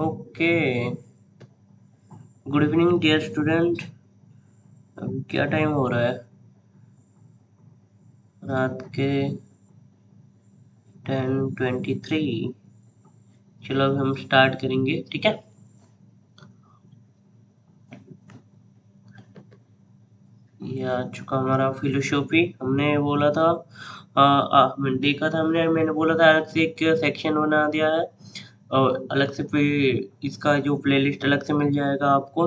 Okay, good evening dear student. अभी क्या time हो रहा है? रात के 10:23। चलो अब हम स्टार्ट करेंगे, ठीक है। ये आ चुका हमारा फिलोसॉफी। हमने बोला था हमने देखा था, मैंने बोला था अलग से एक सेक्शन बना दिया है और अलग से इसका जो प्लेलिस्ट अलग से मिल जाएगा आपको।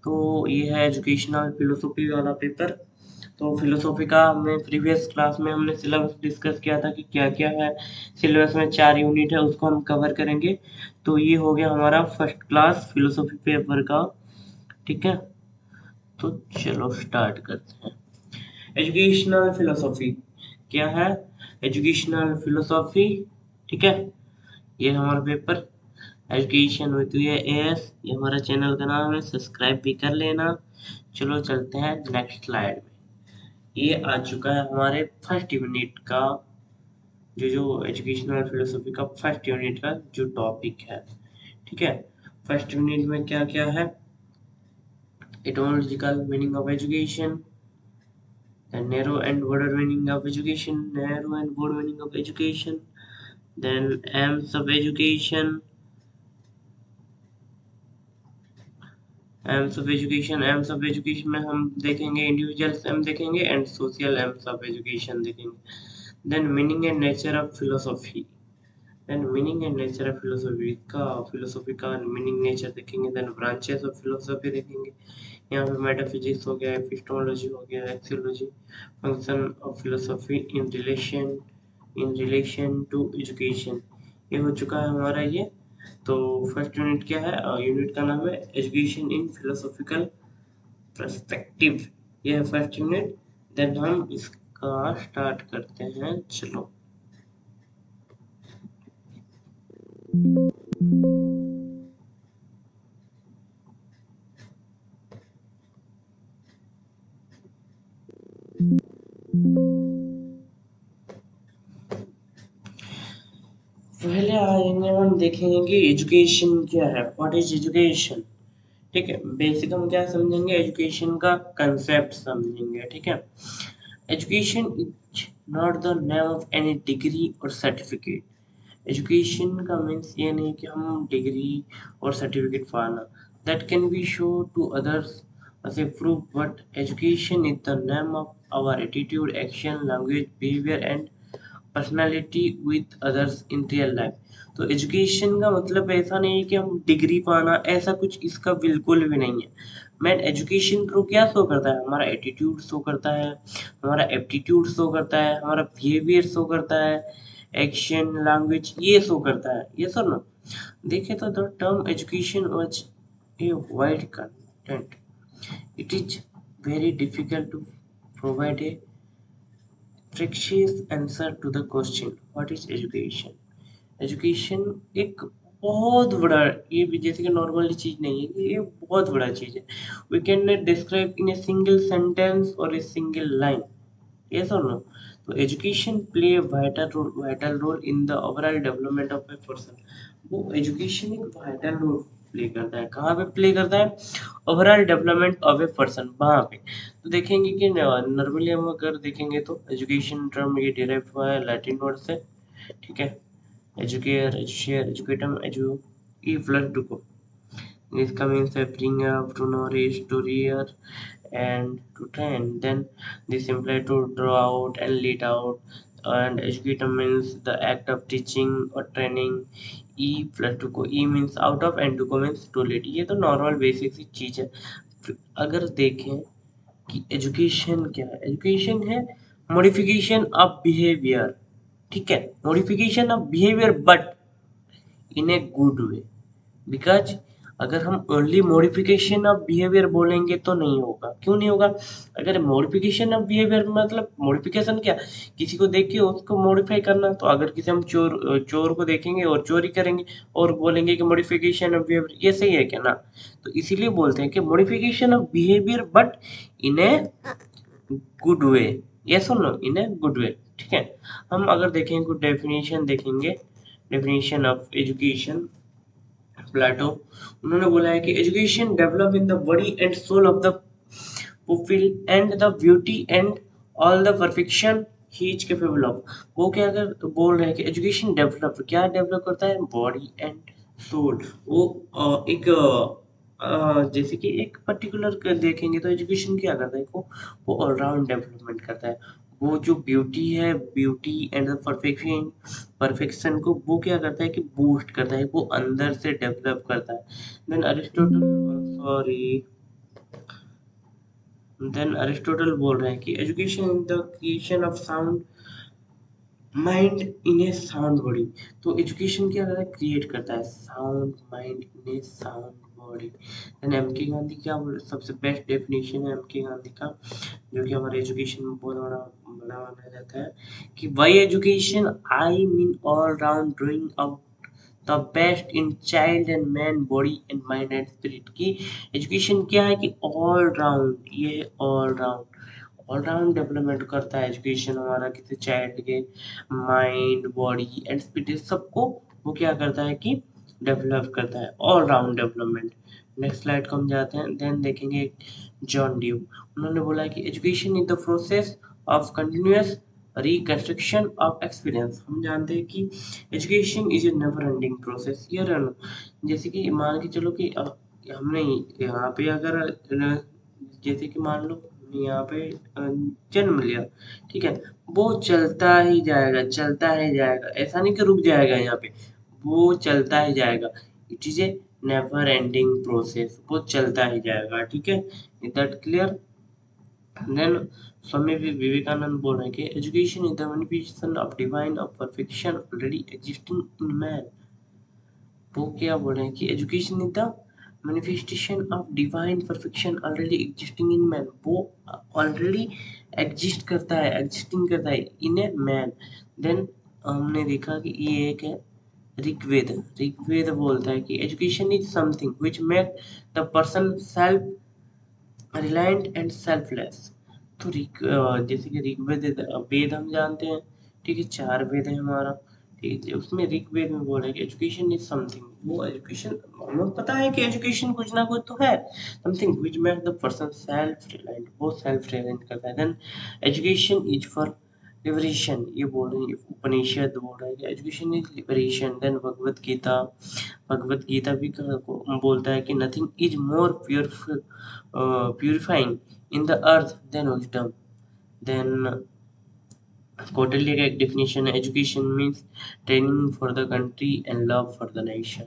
तो ये है एजुकेशनल फिलोसॉफी वाला पेपर। तो फिलोसॉफी का हमने प्रीवियस क्लास में हमने सिलेबस डिस्कस किया था कि क्या क्या है। सिलेबस में 4 यूनिट है, उसको हम कवर करेंगे। तो ये हो गया हमारा फर्स्ट क्लास फिलोसॉफी पेपर का, ठीक है। तो चलो स्टार्ट करते हैं। एजुकेशनल फिलोसॉफी क्या है? एजुकेशनल फिलोसॉफी, ठीक है। ये हमारा पेपर एजुकेशन विद एएस, ये हमारा चैनल का नाम है, सब्सक्राइब भी कर लेना। चलो चलते हैं नेक्स्ट स्लाइड में। ये आ चुका है हमारे फर्स्ट यूनिट का, जो एजुकेशनल फिलोसॉफी का फर्स्ट यूनिट का जो टॉपिक है, ठीक है। फर्स्ट यूनिट में क्या क्या है? Aetiological meaning of education, the narrow and broader meaning of education, narrow and broad meaning of education, then aims of education, aims of education में हम देखेंगे इंडिविजुअल्स एम देखेंगे and social aims of education देखेंगे। Then meaning and nature of philosophy, then meaning and nature of philosophy का meaning nature देखेंगे। Then branches of philosophy देखेंगे। यहाँ पे मेटाफिजिक्स हो गया, एपिस्टेमोलॉजी हो गया, axiology, function of philosophy in relation to education. ये हो चुका है हमारा ये। तो फर्स्ट यूनिट क्या है? यूनिट का नाम है एजुकेशन इन फिलोसॉफिकल पर्सपेक्टिव। ये है फर्स्ट यूनिट। देन हम इसका स्टार्ट करते हैं, चलो। पहले आएंगे हम देखेंगे कि एजुकेशन क्या है, व्हाट इज एजुकेशन, ठीक है। बेसिक हम क्या समझेंगे, एजुकेशन का कंसेप्ट समझेंगे, ठीक है। Education is not the name of any degree और सर्टिफिकेट। एजुकेशन का मीन्स ये नहीं कि हम डिग्री और सर्टिफिकेट पाना, that can be show to others as a proof, but education is the name of our attitude, action, language, behavior and personality with others in real life. तो education का मतलब ऐसा नहीं है कि हम डिग्री पाना, ऐसा कुछ इसका बिल्कुल भी नहीं है। मैन एजुकेशन थ्रू क्या शो करता है? हमारा एटीट्यूड शो करता है, हमारा एप्टीट्यूड शो करता है, हमारा बिहेवियर शो करता है, एक्शन, लैंग्वेज ये शो करता है। ये सर ना देखे तो the term education was a wide content. It is very difficult to provide a precise answer to the question what is education। Education एक बहुत बड़ा, ये भी जैसे कि नॉर्मल चीज नहीं है, ये बहुत बड़ा चीज है। We can not describe in a single sentence और ए सिंगल लाइन, यस और नो। तो education play vital role in the overall development of a person. वो एजुकेशन एक वाइटल रोल प्ले करता है। कहाँ पे प्ले करता है? Overall development of a person, वहाँ पे। तो देखेंगे कि नॉर्मली हम अगर देखेंगे तो एजुकेशन टर्म ये डिराइव हुआ है लैटिन वर्ड से, ठीक है। educare, edushare, educatum, edu, e plus duco. This means bring up to nourish, to rear, and to train. Then this imply to draw out and lead out. And educatum means the act of teaching or training. E plus duco. E means out of and duco means to lead. ये तो normal basic सी चीज है। अगर देखें कि education क्या है, education है मॉडिफिकेशन ऑफ बिहेवियर, ठीक है। Modification of behaviour but in a good way. Because अगर हम ओनली मॉडिफिकेशन ऑफ बिहेवियर बोलेंगे तो नहीं होगा। क्यों नहीं होगा? अगर मॉडिफिकेशन ऑफ बिहेवियर मतलब मॉडिफिकेशन क्या, किसी को देख के उसको मॉडिफाई करना। तो अगर किसी हम चोर को देखेंगे और चोरी करेंगे और बोलेंगे कि मॉडिफिकेशन ऑफ बिहेवियर, ये सही है क्या ना? तो इसीलिए बोलते हैं कि modification of behaviour but in a good way, yes और no, in a good way, ठीक है। हम अगर देखें कुछ डेफिनेशन देखेंगे, डेफिनेशन ऑफ एजुकेशन, प्लेटो, उन्होंने बोला है कि education develop in the body and soul of the fulfill and the beauty and all the perfection he is capable of। वो क्या अगर बोल रहे हैं कि एजुकेशन डेवलप क्या डेवलप करता है, बॉडी एंड सोल। वो एक जैसे कि एक पर्टिकुलर देखेंगे तो एजुकेशन क्या करता है, वो ऑलराउंड डेवलपमेंट करता है। वो जो ब्यूटी है, beauty and the perfection perfection को वो क्या करता है कि बूस्ट करता है, वो अंदर से डेवलप करता है। Then Aristotle, sorry, then Aristotle बोल रहे हैं कि education is the creation of sound mind in a sound body. तो एजुकेशन क्या करता है, क्रिएट करता है sound mind in a sound body. Then M K Gandhi क्या बोल, सबसे बेस्ट डेफिनेशन है एम के गांधी का, जो कि हमारे एजुकेशन में बहुत बड़ा बड़ा माना जाता है कि by education I mean all round drawing out the best in child and man body and mind and spirit. की एजुकेशन क्या है कि ऑल राउंड, ये ऑल राउंड डेवलपमेंट करता है एजुकेशन हमारा, किसी चाइल्ड के माइंड बॉडी एंड स्पिरिट सबको वो क्या करता है कि डेवलप करता है, all round development. Next slide को हम जाते हैं, देन देखेंगे जॉन ड्यू, उन्होंने बोला है कि education is the process of continuous reconstruction of experience. हम जानते हैं कि education is A never ending process. ये रन, जैसे कि मान के चलो कि हमने यहाँ पे अगर जैसे कि मान लो हमने यहाँ पे जन्म लिया, ठीक है, वो चलता ही जाएगा, चलता ही जाएगा, ऐसा नहीं कि रुक जाएगा यहाँ पे, वो चलता ही जाएगा। It is A never ending process, वो चलता ही जाएगा, ठीक है। Is that clear? Then Swami Vivekananda बोल रहे हैं कि education is the manifestation of divine of perfection already existing in man. वो क्या बोल रहे हैं कि education is the manifestation of divine perfection already existing in man. वो ऑलरेडी एग्जिस्ट करता है, एग्जिस्टिंग करता है इन ए मैन। देन हमने देखा कि ये एक है ऋग्वेद। ऋग्वेद बोलता है कि education is something which make the person self reliant and selfless. तो जैसे कि ऋग्वेद वेद हम जानते हैं, ठीक है, 4 वेद है हमारा, ठीक है। उसमें ऋग्वेद में बोल रहे हैं कि एजुकेशन इज समथिंग, वो एजुकेशन हमें पता है कि एजुकेशन कुछ ना कुछ तो है, something which make the person self reliant, वो सेल्फ रिलायंट करता है। Then education is for liberation, ये बोल रहे हैं उपनिषद बोल रहा है कि education is liberation. Then Bhagavad Gita भी बोलता है कि nothing is more purifying in the earth than wisdom. Then क्वार्टरली का एक डेफिनेशन है, education means training for the country and love for the nation,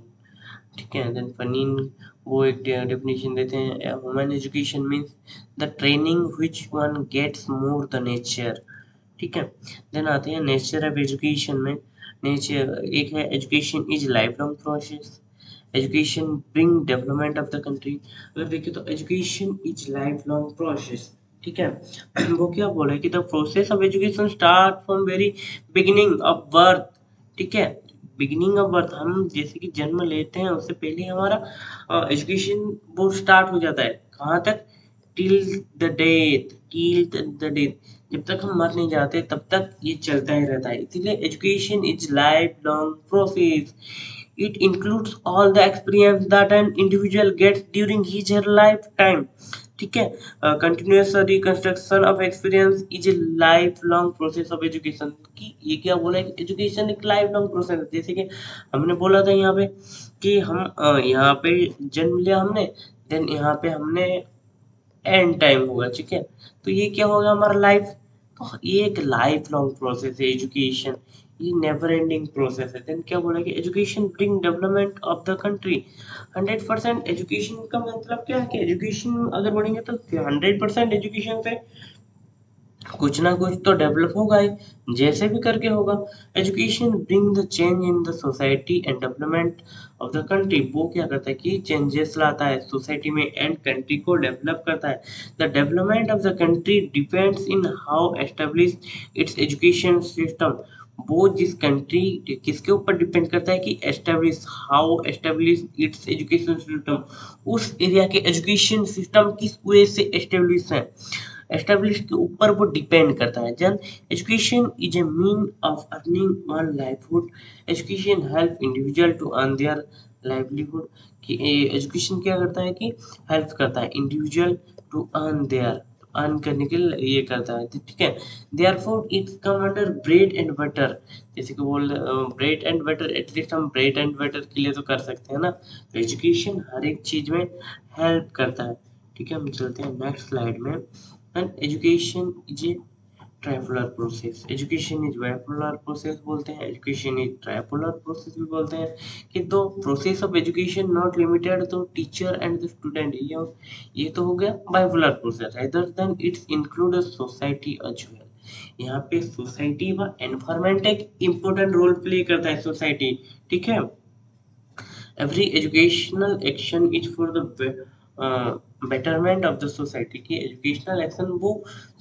ठीक है। देन फनीन वो एक डेफिनेशन देते हैं, human education means the training which one gets more the nature, ठीक है। देन आते हैं नेचर ऑफ एजुकेशन में, नेचर एक है education is life long process, education bring development of the country. अगर देखिए तो education is life long process, ठीक है। वो क्या बोल रहे हैं कि the process of education start from very beginning of birth, ठीक है। बिगिनिंग ऑफ बर्थ, हम जैसे कि जन्म लेते हैं उससे पहले हमारा एजुकेशन वो स्टार्ट हो जाता है, कहाँ तक, till the death, till the death, जब तक हम मर नहीं जाते तब तक ये चलता ही रहता है। इसलिए education is life long process. It includes all the experience that an individual gets during his or her lifetime, ठीक है। Continuous reconstruction of experience is a life long process of education. की ये क्या बोला है कि एजुकेशन एक life long process है। जैसे कि हमने बोला था यहाँ पे कि हम यहाँ पे जन्म लिया हमने, देन यहाँ पे हमने एंड टाइम होगा, ठीक है। तो ये क्या होगा हमारा लाइफ, तो ये एक लाइफ लॉन्ग प्रोसेस है एजुकेशन, ये नेवर एंडिंग प्रोसेस है। देन क्या बोला कि education bring development of the country. 100% education का मतलब क्या है कि एजुकेशन अगर बढ़ेंगे तो 100% एजुकेशन से कुछ ना कुछ तो डेवलप होगा ही, जैसे भी करके होगा। Education bring the change in the society and development of the country. वो क्या करता है कि चेंजेस लाता है सोसाइटी में एंड कंट्री को डेवलप करता है। The development of the country depends in how establish it's education system. वो जिस कंट्री किसके ऊपर डिपेंड करता है कि establish, how establish it's education system, उस एरिया के एजुकेशन सिस्टम किस वे से एस्टेब्लिश है, एस्टेब्लिश के ऊपर वो डिपेंड करता है। Then education is a mean of earning one livelihood. Education help individual to earn their livelihood कि एजुकेशन क्या करता है कि हेल्प करता है इंडिविजुअल टू अर्न करने के लिए ये करता है, ठीक है। Therefore it's come under bread and butter, जैसे कि बोल ब्रेड एंड बटर, एटलीस्ट हम ब्रेड एंड बटर के लिए तो कर सकते हैं ना। तो एजुकेशन हर एक चीज में हेल्प करता है, ठीक है। हम चलते हैं नेक्स्ट स्लाइड में। And education is A tripolar process, education is bipolar process बोलते हैं, एजुकेशन इज ट्राइपोलर प्रोसेस भी बोलते हैं कि दो process of education not limited to teacher and the student, ये तो हो गया bipolar process, other than it's include society as well. यहाँ पे सोसाइटी व एनवायरमेंट एक इम्पोर्टेंट रोल प्ले करता है, सोसाइटी, ठीक है। every educational action is for the betterment of the society, की एजुकेशनल एक्शन वो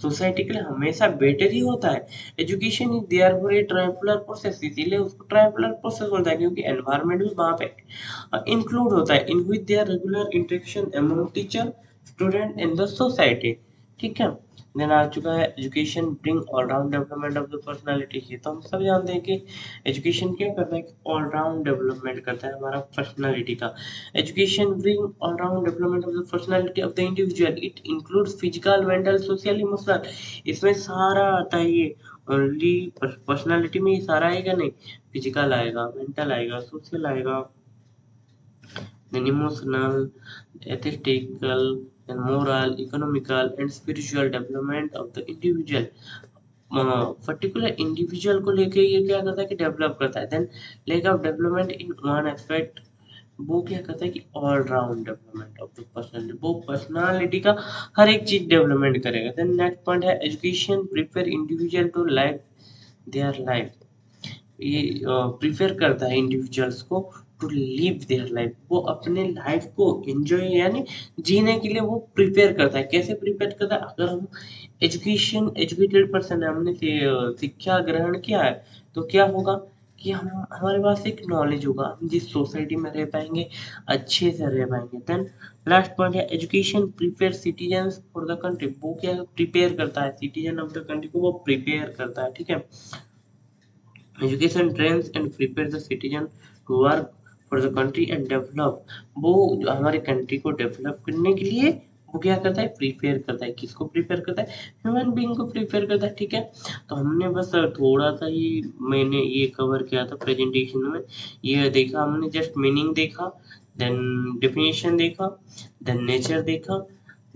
सोसाइटी के लिए हमेशा बेटर ही होता है। Education is there for a tripolar process, इसीलिए उसको ट्राइपोलर प्रोसेस बोलता है, क्योंकि एनवायरनमेंट भी वहाँ पे इंक्लूड होता है in with their regular interaction among teacher student in the society, ठीक है। देन आ चुका है education bring all round development of the personality, ये तो हम सब जानते हैं कि एजुकेशन क्या करता है, ऑल राउंड डेवलपमेंट करता है हमारा पर्सनालिटी का। Education bring all round development of the personality of the individual, it includes physical mental social emotional, इसमें सारा आता है ये, ओनली पर्सनालिटी में ही सारा आएगा नहीं, फिजिकल आएगा, मेंटल आएगा, सोशल आएगा, then emotional, ethical, and moral, economical, and spiritual development of the individual, particular individual को लेके ये क्या करता है कि डेवलप करता है। Then lack of development in one aspect, वो क्या करता है कि all round development of the personality, वो पर्सनालिटी का हर एक चीज डेवलपमेंट करेगा। देन नेक्स्ट पॉइंट है education prepare individual to life their life, ये प्रिफेयर करता है इंडिविजुअल्स को टू लिव देयर लाइफ, वो अपने लाइफ को एंजॉय यानी जीने के लिए वो प्रिपेयर करता है। कैसे प्रिपेयर करता है, अगर हम एजुकेटेड पर्सन है, हमने शिक्षा ग्रहण किया है, तो क्या होगा कि हम हमारे पास एक नॉलेज होगा, हम जिस सोसाइटी में रह पाएंगे अच्छे से रह पाएंगे। देन लास्ट पॉइंट है education prepare citizens for the country, वो क्या प्रिपेयर करता है सिटीजन ऑफ द कंट्री को, वो प्रिपेयर करता है, ठीक है। Education trains and prepare the citizen to work for the country and develop, वो जो हमारे कंट्री को डेवलप करने के लिए वो क्या करता है, प्रिपेयर करता है। किसको प्रिपेयर करता है, ह्यूमन बीइंग को प्रिपेयर करता है, ठीक है। तो हमने बस थोड़ा सा ही मैंने ये कवर किया था प्रेजेंटेशन में, ये देखा हमने, जस्ट मीनिंग देखा, देन डेफिनेशन देखा, देन नेचर देखा,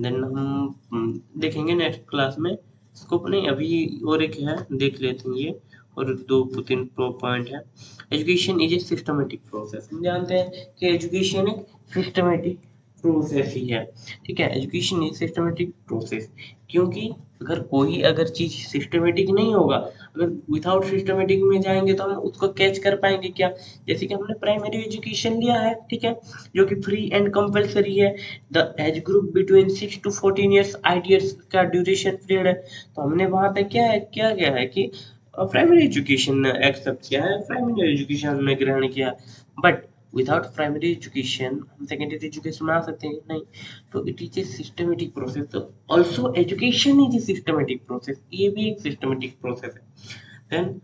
देन हम देखेंगे नेक्स्ट क्लास में स्कोप नहीं, अभी और एक है देख लेते हैं ये, और दो तीन पॉइंट है। Education is a systematic process, हम जानते हैं कि एजुकेशन एक सिस्टमेटिक प्रोसेस ही है, ठीक है। एजुकेशन इज सिस्टमेटिक प्रोसेस, क्योंकि अगर चीज सिस्टमेटिक नहीं होगा, अगर विदाउट सिस्टमेटिक में जाएंगे तो हम उसको कैच कर पाएंगे क्या, जैसे कि हमने प्राइमरी एजुकेशन लिया है, ठीक है, जो कि फ्री एंड कंपलसरी है, the age group between 6 to 14 years, 8 years का ड्यूरेशन पीरियड है। तो हमने वहां पे क्या गया है कि प्राइमरी एजुकेशन एक्सेप्ट किया है, प्राइमरी एजुकेशन में ग्रहण किया, बट विदाउट प्राइमरी एजुकेशन हम सेकेंडरी एजुकेशन में आ सकते हैं नहीं। तो it is a systematic process, तो also education is a systematic process, ये भी एक सिस्टमेटिक प्रोसेस है। Then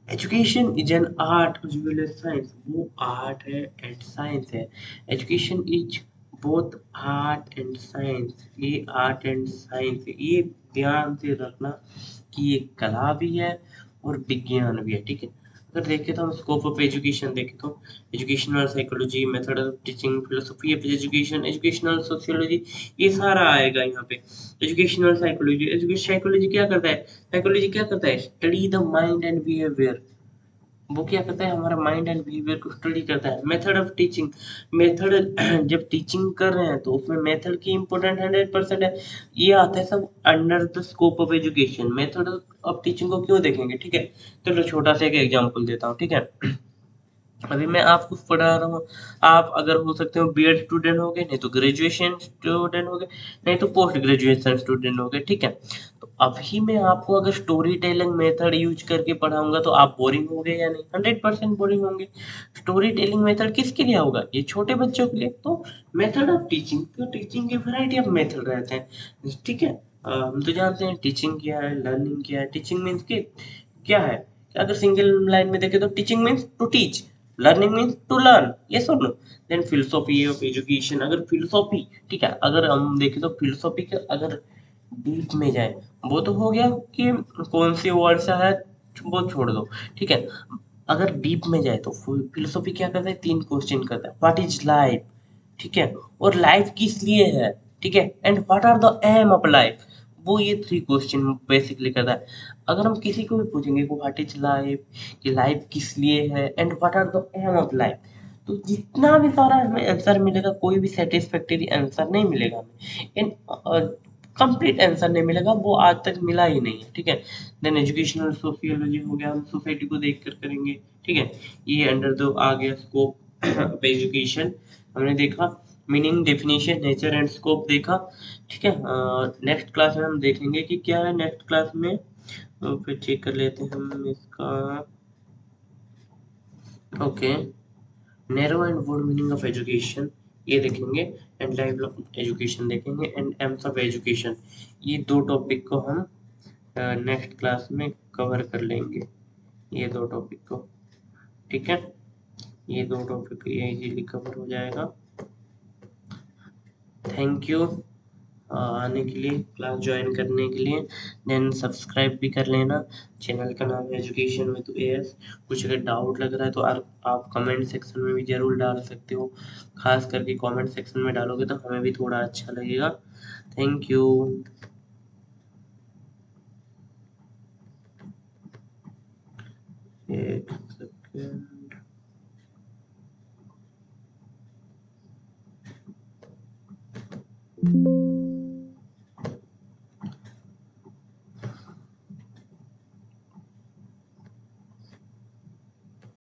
education is an art as well as science, वो आर्ट है एंड साइंस है। Education is both art and science, ये art and science, ये ध्यान से रखना कि ये कला भी है और विज्ञान भी है, ठीक है। अगर देखें तो हम स्कोप ऑफ एजुकेशन देखें तो educational psychology, method of teaching, philosophy of education, educational sociology, ये सारा आएगा यहाँ पे। एजुकेशनल साइकोलॉजी, एजुकेशन साइकोलॉजी क्या करता है, साइकोलॉजी क्या करता है, study the mind and behaviour, वो क्या करता है, हमारा माइंड एंड बिहेवियर को स्टडी करता है। मेथड ऑफ टीचिंग, मेथड जब टीचिंग कर रहे हैं तो उसमें मेथड की इम्पोर्टेंट 100% है, ये आता है सब under the scope of education. Method of teaching को क्यों देखेंगे, ठीक है। चलो छोटा सा एक एग्जांपल देता हूँ, ठीक है। अभी मैं आपको पढ़ा रहा हूँ, आप अगर हो सकते हो बीएड स्टूडेंट हो गए, नहीं तो ग्रेजुएशन स्टूडेंट हो गए, नहीं तो पोस्ट ग्रेजुएशन स्टूडेंट हो गए, ठीक है। तो अभी मैं आपको अगर स्टोरी टेलिंग मेथड यूज करके पढ़ाऊंगा तो आप बोरिंग होंगे या नहीं, 100% बोरिंग होंगे। स्टोरी टेलिंग मेथड किसके लिए होगा, ये छोटे बच्चों के लिए। तो मेथड ऑफ टीचिंग, तो टीचिंग के वैरायटी ऑफ मेथड रहते हैं, ठीक है। हम तो जानते हैं टीचिंग क्या है, लर्निंग क्या है। टीचिंग मीन्स क्या है, अगर सिंगल लाइन में देखें तो teaching means to teach, learning means to learn, yes और no. Then philosophy of education, अगर फिलोसॉफी, ठीक है, अगर हम देखें तो फिलोसॉफी के अगर डीप में जाए, वो तो हो गया कि कौन सी वर्ड से है वो छोड़ दो, ठीक है। अगर डीप में जाए तो फिलोसॉफी क्या करता है, 3 क्वेश्चन करता है, व्हाट इज लाइफ, ठीक है, और लाइफ किस लिए है, ठीक है, and what are the aim of life, वो ये 3 क्वेश्चन बेसिकली करता है। अगर हम किसी को भी पूछेंगे कि व्हाट इज लाइफ, कि लाइफ किस लिए है, and what are the aim of life, तो जितना भी सारा हमें आंसर मिलेगा, कोई भी सेटिस्फैक्टरी आंसर नहीं मिलेगा हमें, इन कंप्लीट आंसर नहीं मिलेगा, वो आज तक मिला ही नहीं है, ठीक है। देन एजुकेशनल सोशियोलॉजी हो गया, हम सोसाइटी को देख कर करेंगे, ठीक है। ये अंडर द आ गया स्कोप ऑफ एजुकेशन, हमने देखा meaning, definition, nature and scope देखा, ठीक है। नेक्स्ट क्लास में हम देखेंगे कि क्या है नेक्स्ट क्लास में, फिर चेक कर लेते हैं हम इसका। Okay, narrow and word meaning of education ये देखेंगे, एंड लाइफ ऑफ एजुकेशन देखेंगे, एंड एम्स ऑफ एजुकेशन, ये 2 टॉपिक को हम नेक्स्ट क्लास में कवर कर लेंगे, ये 2 टॉपिक को, ठीक है। ये 2 टॉपिक ये इजीली कवर हो जाएगा। थैंक यू आने के लिए, क्लास ज्वाइन करने के लिए। देन सब्सक्राइब भी कर लेना, चैनल का नाम है एजुकेशन विद एएस। कुछ अगर डाउट लग रहा है तो आप कमेंट सेक्शन में भी ज़रूर डाल सकते हो, खास करके कमेंट सेक्शन में डालोगे तो हमें भी थोड़ा अच्छा लगेगा। Thank you. एक सेकेंड।